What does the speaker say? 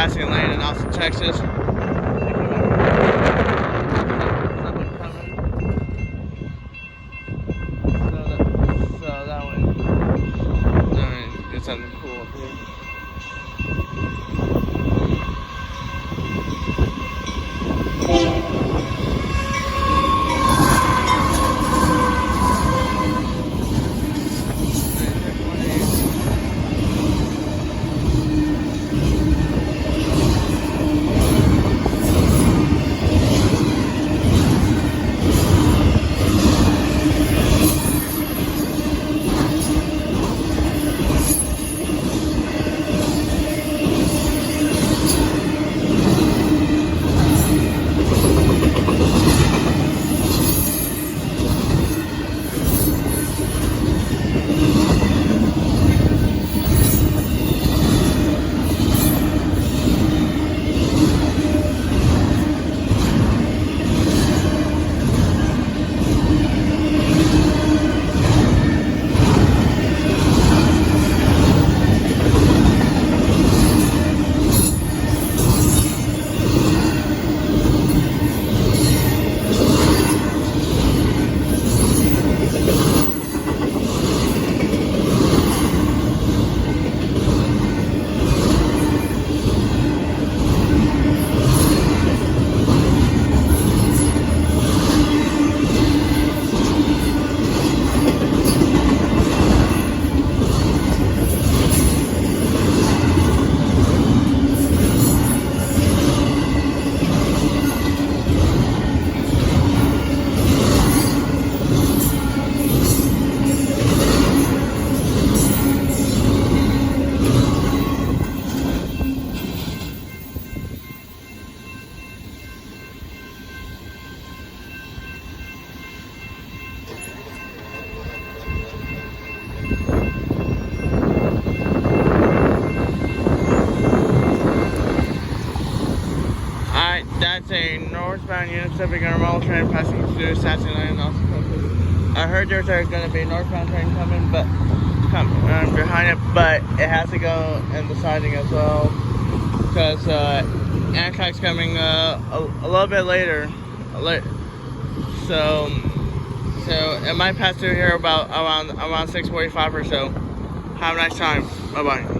passing a lane in Austin, Texas. Something coming. So that one. It's something cool up here. That's a Northbound Union Pacific intermodal train passing through Stassney and Austin, Texas. I heard there's going to be a northbound train coming, but behind it, but it has to go in the siding as well because Amtrak's coming a little bit later. So it might pass through here about around 6:45 or so. Have a nice time. Bye bye.